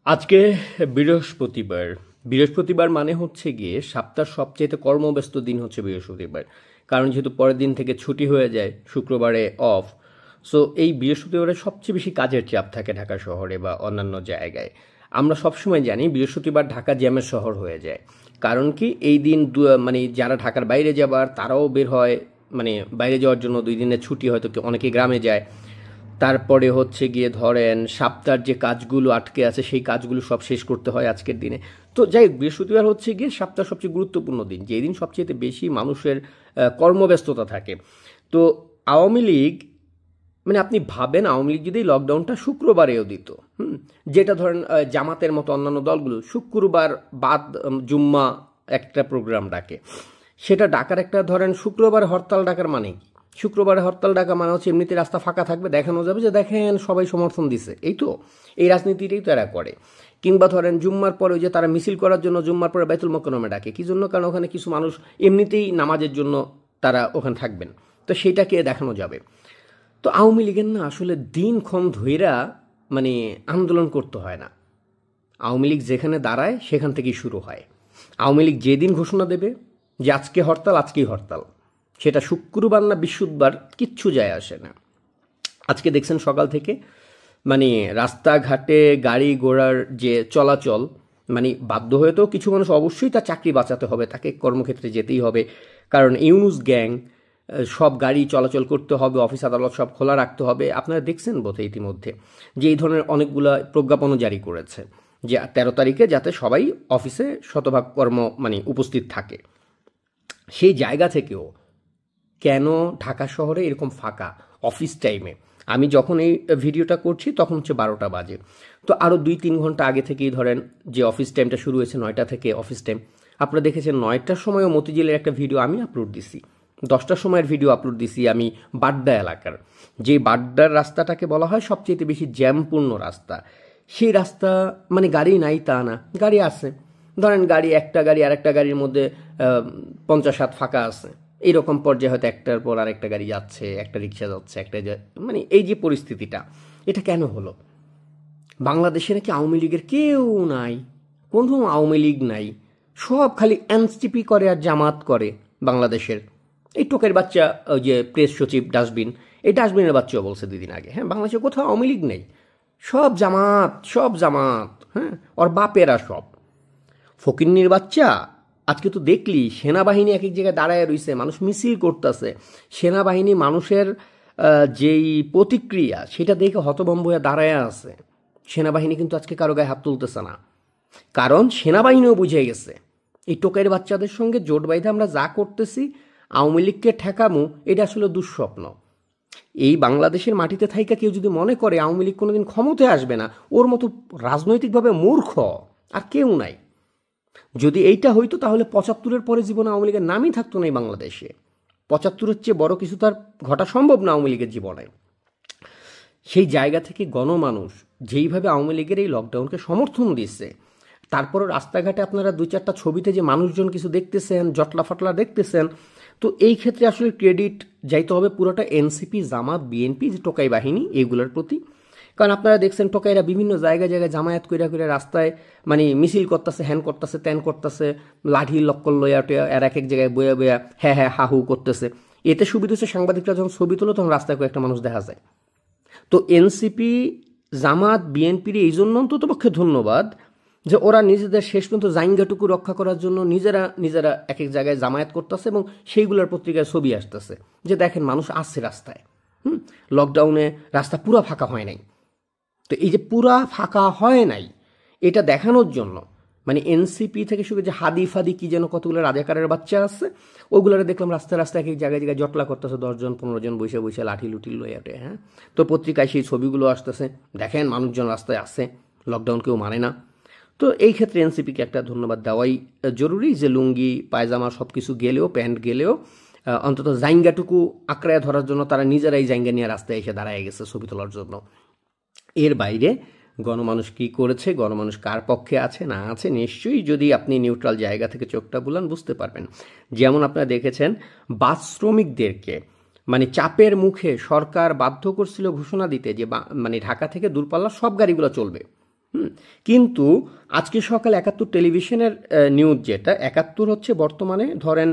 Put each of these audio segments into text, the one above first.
আজকে বৃহস্পতিবার। বৃহস্পতিবার মানে হচ্ছে গিয়ে সপ্তাহের সবচেয়ে কর্মব্যস্ত দিন হচ্ছে বৃহস্পতিবার। কারণ যেহেতু পরের দিন থেকে ছুটি হয়ে যায়, শুক্রবারে অফ। সো এই বৃহস্পতিবারে সবচেয়ে বেশি কাজের চাপ থাকে ঢাকা শহরে বা অন্যান্য জায়গায়। আমরা সবসময় জানি বৃহস্পতিবার ঢাকা জ্যামের শহর হয়ে যায়। কারণ কি এই দিন মানে যারা ঢাকার বাইরে যাবার তারাও বের হয়, মানে বাইরে যাওয়ার জন্য 2 দিনের ছুটি, হয়তো অনেকে গ্রামে যায়। তারপরে হচ্ছে গিয়ে ধরেন সপ্তাহের যে কাজগুলো আটকে আছে সেই কাজগুলো সব শেষ করতে হয় আজকের দিনে। তো যাই হোক, বৃহস্পতিবার হচ্ছে গিয়ে সপ্তাহের সবচেয়ে গুরুত্বপূর্ণ দিন, যেই দিন সবচেয়ে বেশি মানুষের কর্মব্যস্ততা থাকে। তো আওয়ামী লীগ, মানে আপনি ভাবেন আওয়ামী লীগ যদি এই লকডাউনটা শুক্রবারেও দিত, যেটা ধরেন জামাতের মতো অন্যান্য দলগুলো শুক্রবার বাদ জুম্মা একটা প্রোগ্রাম ডাকে, সেটা ডাকার একটা ধরেন শুক্রবার হরতাল ডাকার মানে কি? শুক্রবারে হরতাল ডাকা মানে হচ্ছে এমনিতে রাস্তা ফাঁকা থাকবে, দেখানো যাবে যে দেখেন সবাই সমর্থন দিছে, এই তো এই রাজনীতিটাই তারা করে। কিংবা ধরেন জুম্মার পরে ওই যে তারা মিছিল করার জন্য জুম্মার পরে বাইতুল মোকাররমে ডাকে, কি জন্য? কারণ ওখানে কিছু মানুষ এমনিতেই নামাজের জন্য তারা ওখানে থাকবেন, তো সেইটাকে দেখানো যাবে। তো আওয়ামী লীগের না আসলে দিনক্ষণ ধইরা মানে আন্দোলন করতে হয় না। আওয়ামী লীগ যেখানে দাঁড়ায় সেখান থেকেই শুরু হয়। আওয়ামী লীগ যেদিন ঘোষণা দেবে যে আজকে হরতাল, আজকেই হরতাল, সেটা শুক্রবার না বৃহস্পতিবার কিচ্ছু যায় আসে না। আজকে দেখছেন সকাল থেকে মানে রাস্তাঘাটে গাড়ি ঘোড়ার যে চলাচল, মানে বাধ্য হয়ে তো কিছু মানুষ অবশ্যই তার চাকরি বাঁচাতে হবে, তাকে কর্মক্ষেত্রে যেতেই হবে। কারণ ইউনুস গ্যাং, সব গাড়ি চলাচল করতে হবে, অফিস আদালত সব খোলা রাখতে হবে। আপনারা দেখছেন বোধহয় ইতিমধ্যে যে এই ধরনের অনেকগুলো প্রজ্ঞাপনও জারি করেছে যে 13 তারিখে যাতে সবাই অফিসে শতভাগ কর্ম মানে উপস্থিত থাকে। সেই জায়গা থেকেও কেন ঢাকা শহরে এরকম ফাঁকা অফিস টাইমে? আমি যখন এই ভিডিওটা করছি তখন হচ্ছে 12টা বাজে। তো আরও 2-3 ঘন্টা আগে থেকেই ধরেন যে অফিস টাইমটা শুরু হয়েছে 9টা থেকে অফিস টাইম। আপনারা দেখেছেন 9টার সময়ও মতিঝিলের একটা ভিডিও আমি আপলোড দিছি, 10টার সময়ের ভিডিও আপলোড দিছি আমি বাড্ডা এলাকার। যে বাড্ডার রাস্তাটাকে বলা হয় সবচেয়ে বেশি জ্যামপূর্ণ রাস্তা, সেই রাস্তা মানে গাড়ি নাই তা না, গাড়ি আছে। ধরেন গাড়ি, একটা গাড়ি আর একটা গাড়ির মধ্যে 50-60 ফাঁকা আছে, এইরকম পর্যায়ে হয়তো একটার পর আরেকটা গাড়ি যাচ্ছে, একটা রিক্সা যাচ্ছে, মানে এই যে পরিস্থিতিটা, এটা কেন হলো? বাংলাদেশে নাকি আওয়ামী লীগের কেউ নাই, কোনো আওয়ামী লীগ নাই, সব খালি এনসিপি করে আর জামাত করে বাংলাদেশের। এই টোকের বাচ্চা ওই যে প্রেস সচিব ডাস্টবিন, এই ডাস্টবিনের বাচ্চাও বলছে 2 দিন আগে, হ্যাঁ বাংলাদেশে কোথাও আওয়ামী লীগ নেই, সব জামাত, সব জামাত, হ্যাঁ ওর বাপেরা সব। ফকিন্নির বাচ্চা, আজকে তো দেখলি সেনাবাহিনী এক এক জায়গায় দাঁড়ায় রইছে, মানুষ মিছিল করতেছে, সেনাবাহিনী মানুষের যেই প্রতিক্রিয়া সেটা দেখে হতভম্ব হয়ে দাঁড়ায় আছে। সেনাবাহিনী কিন্তু আজকে কারো গায়ে হাত তুলতেছে না, কারণ সেনাবাহিনীও বুঝে গেছে এই টোকাইয়ের বাচ্চাদের সঙ্গে জোট বাইধে আমরা যা করতেছি আওয়ামী লীগকে ঠেকামু, এটা আসলে দুঃস্বপ্ন। এই বাংলাদেশের মাটিতে থাইকা কেউ যদি মনে করে আওয়ামী লীগ কোনোদিন ক্ষমতায় আসবে না, ওর মতো রাজনৈতিকভাবে মূর্খ আর কেউ নাই। যদি এইটা হইতো তাহলে 75-এর পরে জীবনে আওয়ামী লীগের নামই থাকতো না এই বাংলাদেশে। 75-এর চেয়ে বড় কিছু তার ঘটা সম্ভব না আওয়ামী লীগের জীবনে। সেই জায়গা থেকে গণমানুষ যেইভাবে আওয়ামী লীগের এই লকডাউনকে সমর্থন দিচ্ছে, তারপরও রাস্তাঘাটে আপনারা 2-4টা ছবিতে যে মানুষজন কিছু দেখতেছেন, জটলা ফাটলা দেখতেছেন, তো এই ক্ষেত্রে আসলে ক্রেডিট যাইতে হবে পুরোটা এনসিপি, জামাত, বিএনপি, যে টোকাই বাহিনী এইগুলোর প্রতি। কারণ আপনারা দেখছেন টোকাইরা বিভিন্ন জায়গায় জায়গায় জামায়াত কইরা কইরা রাস্তায় মানে মিছিল করতেছে, হ্যান করতেছে, ত্যান করতেছে, লাঠি লক্কর লইয়া আর এক এক জায়গায় বয়া বয়া হ্যাঁ হ্যাঁ হাহু করতেছে। এতে সুবিধা হচ্ছে সাংবাদিকরা যখন ছবি তোলো তখন রাস্তায় কয়েকটা মানুষ দেখা যায়। তো এনসিপি, জামাত, বিএনপির এই জন্য অন্ততপক্ষে ধন্যবাদ যে ওরা নিজেদের শেষ পর্যন্ত জাইঙ্গাটুকু রক্ষা করার জন্য নিজেরা নিজেরা এক এক জায়গায় জামায়াত করতেছে এবং সেইগুলোর পত্রিকায় ছবি আসতেছে যে দেখেন মানুষ আসছে রাস্তায়। লকডাউনে রাস্তা পুরা ফাঁকা হয় নাই। তো এই যে পুরা ফাঁকা হয় নাই এটা দেখানোর জন্য মানে এনসিপি থেকে শুরু যে হাদি ফাদি কি যেন কতগুলো রাজাকারের বাচ্চা আছে, ওগুলোরে দেখলাম রাস্তায় রাস্তায় এক এক জায়গায় জায়গায় জটলা করতেছে, 10-15 জন বসে বসে লাঠি লুটি লইয়াটে, হ্যাঁ। তো পত্রিকায় সেই ছবিগুলো আসতেছে, দেখেন মানুষজন রাস্তায় আসে, লকডাউন কেউ মানে না। তো এই ক্ষেত্রে এনসিপিকে একটা ধন্যবাদ দেওয়াই জরুরি যে লুঙ্গি পায়জামা সব কিছু গেলেও, প্যান্ট গেলেও অন্তত জাইঙ্গাটুকু আঁকড়ায় ধরার জন্য তারা নিজেরাই জাইঙ্গা নিয়ে রাস্তায় এসে দাঁড়ায় গেছে ছবি তোলার জন্য। এর বাইরে গণমানুষ কি করেছে, গণমানুষ কার পক্ষে আছে না আছে, নিশ্চয়ই যদি আপনি নিউট্রাল জায়গা থেকে চোখটা বুলান বুঝতে পারবেন। যেমন আপনারা দেখেছেন বাস শ্রমিকদেরকে মানে চাপের মুখে সরকার বাধ্য করছিল ঘোষণা দিতে যে মানে ঢাকা থেকে দূরপাল্লার সব গাড়িগুলো চলবে, কিন্তু আজকে সকাল ৭১ টেলিভিশনের নিউজ যেটা, ৭১ হচ্ছে বর্তমানে ধরেন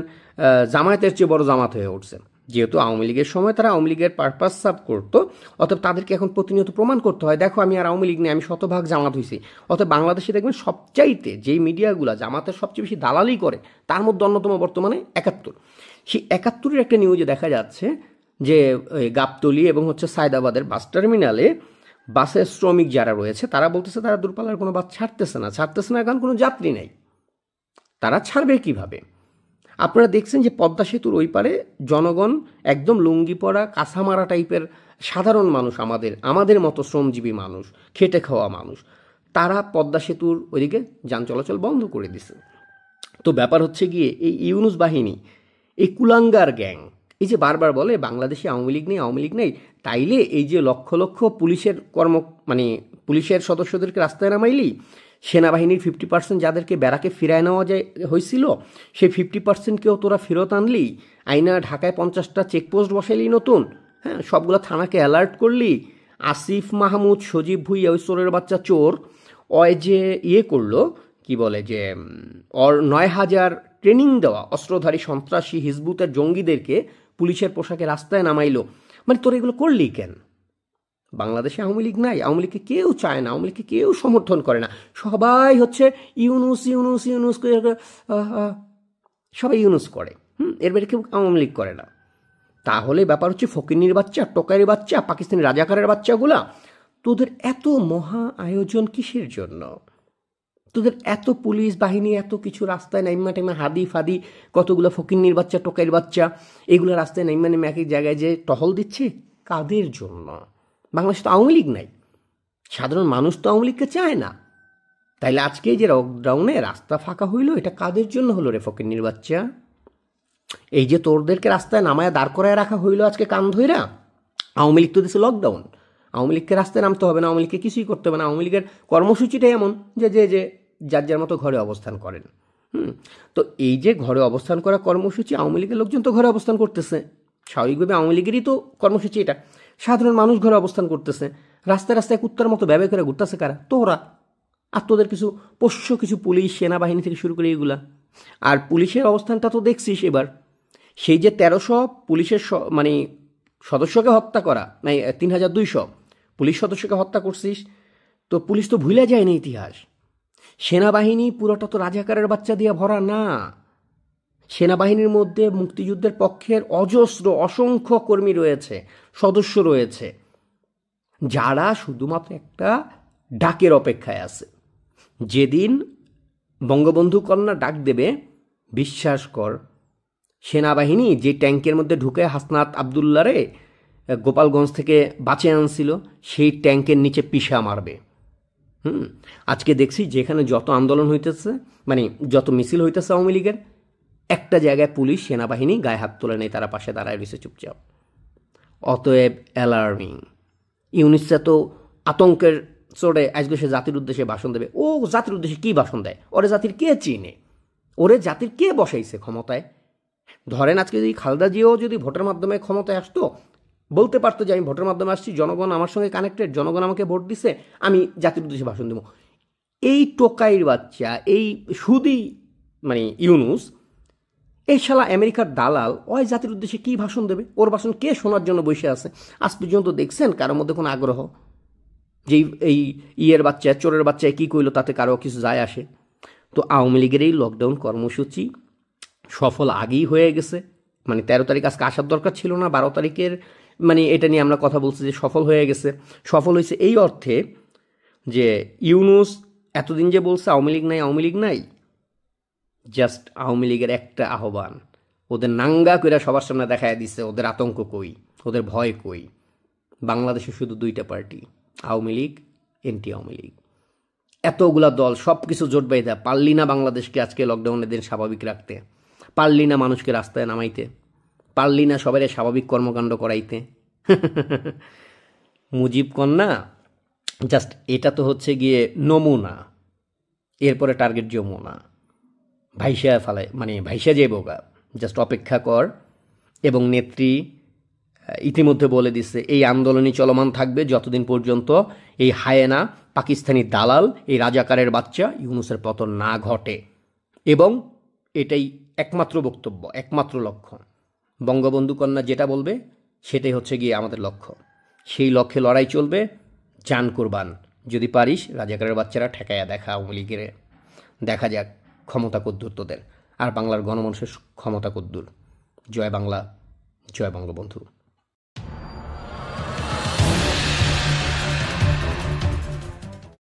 জামায়াতের চেয়ে বড় জামাত হয়ে উঠছে। যেহেতু আওয়ামী লীগের সময় তারা আওয়ামী লীগের পারপাস সার্ভ করতো, অতএব তাদেরকে এখন প্রতিনিয়ত প্রমাণ করতে হয়, দেখো আমি আর আওয়ামী লীগ নেই, আমি শতভাগ জামাত হয়েছি। অতএব বাংলাদেশে দেখবেন সবচাইতে যেই মিডিয়াগুলো জামাতের সবচেয়ে বেশি দালালি করে তার মধ্যে অন্যতম বর্তমানে ৭১। সেই ৭১-এর একটা নিউজে দেখা যাচ্ছে যে গাবতলী এবং হচ্ছে সায়দাবাদের বাস টার্মিনালে বাসের শ্রমিক যারা রয়েছে তারা বলতেছে তারা দূরপাল্লার কোনো বাস ছাড়তেছে না, কারণ কোনো যাত্রী নেই। তারা ছাড়বে কিভাবে? আপনারা দেখছেন যে পদ্মা সেতুর ওই পারে জনগণ একদম লুঙ্গি পরা কাঁচামারা টাইপের সাধারণ মানুষ, আমাদের মতো শ্রমজীবী মানুষ, খেটে খাওয়া মানুষ, তারা পদ্মা সেতুর ওইদিকে যান চলাচল বন্ধ করে দিছে। তো ব্যাপার হচ্ছে গিয়ে এই ইউনুস বাহিনী, এই কুলাঙ্গার গ্যাং, এই যে বারবার বলে বাংলাদেশে আওয়ামী লীগ নেই, তাইলে এই যে লক্ষ লক্ষ পুলিশের পুলিশের সদস্যদেরকে রাস্তায় নামাইলি, সেনাবাহিনীর 50% যাদেরকে ব্যারাকে ফিরায় নেওয়া হয়েছিল সেই 50%কেও তোরা ফেরত আনলি, আইনা ঢাকায় 50টা চেকপোস্ট বসাইলি নতুন, হ্যাঁ, সবগুলো থানাকে অ্যালার্ট করলি। আসিফ মাহমুদ, সজীব ভুইয়া, ওই চোরের বাচ্চা চোর, ওই যে করলো কি বলে যে ওর ৯,০০০ ট্রেনিং দেওয়া অস্ত্রধারী সন্ত্রাসী হিজবুতের জঙ্গিদেরকে পুলিশের পোশাকে রাস্তায় নামাইলো। মানে তোর এগুলো করলি কেন? বাংলাদেশে আওয়ামী লীগ নাই, আওয়ামী লীগকে কেউ চায় না, আওয়ামী লীগকে কেউ সমর্থন করে না, সবাই হচ্ছে ইউনুস সবাই ইউনুস করে, এর বাইরে কেউ আওয়ামী লীগ করে না। তাহলে ব্যাপার হচ্ছে ফকিন্নির বাচ্চা, টোকাইয়ের বাচ্চা, পাকিস্তানি রাজাকারের বাচ্চাগুলা, তোদের এত মহা আয়োজন কিসের জন্য? তোদের এত পুলিশ বাহিনী, এত কিছু রাস্তায় নাইমা টাইমা হাদি ফাদি, কতগুলো ফকিন্নির বাচ্চা, টোকাইয়ের বাচ্চা, এগুলো রাস্তায় নাইমা নেমে এক এক জায়গায় যে টহল দিচ্ছে, কাদের জন্য? বাংলাদেশে তো আওয়ামী লীগ নাই, সাধারণ মানুষ তো আওয়ামী লীগকে চায় না। তাইলে আজকে যে লকডাউনে রাস্তা ফাঁকা হইলো, এটা কাদের জন্য হলো রে ফকিন্নির বাচ্চা? এই যে তোরদেরকে রাস্তায় নামায় দাঁড় করায় রাখা হইলো আজকে কান ধইরা, আওয়ামী লীগ তো দিচ্ছে লকডাউন, আওয়ামী লীগকে রাস্তায় নামতে হবে না, আওয়ামী লীগকে কিছুই করতে হবে না। আওয়ামী লীগের কর্মসূচিটাই এমন যে যার যার মতো ঘরে অবস্থান করেন। তো এই যে ঘরে অবস্থান করা কর্মসূচি, আওয়ামী লীগের লোকজন তো ঘরে অবস্থান করতেছে, স্বাভাবিকভাবে আওয়ামী লীগেরই তো কর্মসূচি এটা। সাধারণ মানুষ ঘরে অবস্থান করতেছে, রাস্তায় রাস্তায় কুত্তার মতো ব্যবহার করে ঘুরতেছে কারা? তোরা। আর তোদের কিছু পোষ্য কিছু পুলিশ, সেনাবাহিনী থেকে শুরু করে এইগুলা। আর পুলিশের অবস্থানটা তো দেখছিস এবার, সেই যে ১৩০০ পুলিশের সদস্যকে হত্যা করা, ৩,২০০ পুলিশ সদস্যকে হত্যা করছিস, তো পুলিশ তো ভুলে যায়নি ইতিহাস। সেনাবাহিনী পুরোটা তো রাজাকারের বাচ্চা দিয়ে ভরা না, সেনাবাহিনীর মধ্যে মুক্তিযুদ্ধের পক্ষের অজস্র অসংখ্য কর্মী রয়েছে, সদস্য রয়েছে, যারা শুধুমাত্র একটা ডাকের অপেক্ষায় আছে। যেদিন বঙ্গবন্ধু কন্যা ডাক দেবে, বিশ্বাস কর, সেনাবাহিনী যে ট্যাঙ্কের মধ্যে ঢুকে হাসনাত আবদুল্লারে গোপালগঞ্জ থেকে বাঁচিয়ে আনছিল, সেই ট্যাঙ্কের নিচে পিষা মারবে। আজকে দেখছি যেখানে যত আন্দোলন হইতেছে, যত মিছিল হইতেছে আওয়ামী লীগের, একটা জায়গায় পুলিশ সেনাবাহিনী গায়ে হাত তোলে নেই, তারা পাশে দাঁড়ায় রয়েছে চুপচাপ। অতএব অ্যালার্মিং। ইউনিসে তো আতঙ্কের চড়ে আজকে সে জাতির উদ্দেশ্যে ভাষণ দেবে। ও জাতির উদ্দেশ্যে কি ভাষণ দেয়? ওরে জাতির কে চিনে? ওরে জাতির কে বসাইছে ক্ষমতায়? ধরেন আজকে যদি খালেদা জিয়াও যদি ভোটের মাধ্যমে ক্ষমতায় আসতো, বলতে পারতো যে আমি ভোটের মাধ্যমে আসছি, জনগণ আমার সঙ্গে কানেক্টেড, জনগণ আমাকে ভোট দিছে, আমি জাতির উদ্দেশ্যে ভাষণ দেবো। এই টোকাইয়ের বাচ্চা, এই সুদি ইউনুস, এই শালা আমেরিকার দালাল, ওই জাতির উদ্দেশ্যে কি ভাষণ দেবে? ওর ভাষণ কে শোনার জন্য বসে আছে? আজ পর্যন্ত দেখছেন কারোর মধ্যে কোনো আগ্রহ? যে এই বাচ্চা, চোরের বাচ্চায় কী কইলো তাতে কারো কিছু যায় আসে? তো আওয়ামী লীগের এই লকডাউন কর্মসূচি সফল আগেই হয়ে গেছে। 13 তারিখ আজকে আসার দরকার ছিল না, 12 তারিখের এটা নিয়ে আমরা কথা বলছি যে সফল হয়ে গেছে। সফল হয়েছে এই অর্থে যে ইউনুস এতদিন যে বলছে আওয়ামী লীগ নাই, জাস্ট আওয়ামী লীগের একটা আহ্বান, ওদের নাঙ্গা কইরা সবার সামনে দেখায় দিছে ওদের আতঙ্ক কই, ওদের ভয় কই। বাংলাদেশে শুধু দুইটা পার্টি, আওয়ামী লীগ, এনটি আওয়ামী লীগ। এতগুলা দল সব কিছু জোট বাইদা পারলি না বাংলাদেশকে আজকে লকডাউনের দিন স্বাভাবিক রাখতে, পারলি না মানুষকে রাস্তায় নামাইতে, পারলি না সবাই স্বাভাবিক কর্মকাণ্ড করাইতে। মুজিব কন্যা জাস্ট এটা তো হচ্ছে গিয়ে নমুনা, এরপরে টার্গেট যমুনা, ভাইসা ফালায় ভাইসা যে বোগা। জাস্ট অপেক্ষা কর। এবং নেত্রী ইতিমধ্যে বলে দিচ্ছে এই আন্দোলনই চলমান থাকবে যতদিন পর্যন্ত এই হায়েনা পাকিস্তানি দালাল এই রাজাকারের বাচ্চা ইউনূসের পতন না ঘটে। এবং এটাই একমাত্র বক্তব্য, একমাত্র লক্ষ্য। বঙ্গবন্ধু কন্যা যেটা বলবে সেটাই হচ্ছে গিয়ে আমাদের লক্ষ্য। সেই লক্ষ্যে লড়াই চলবে, জান কুরবান। যদি পারিস রাজাকারের বাচ্চারা ঠেকাইয়া দেখা আওয়ামী লীগের, দেখা যাক ক্ষমতা কদ্দূর তোদের, আর বাংলার গণমানুষের ক্ষমতা কদ্দূর। জয় বাংলা, জয় বঙ্গবন্ধু।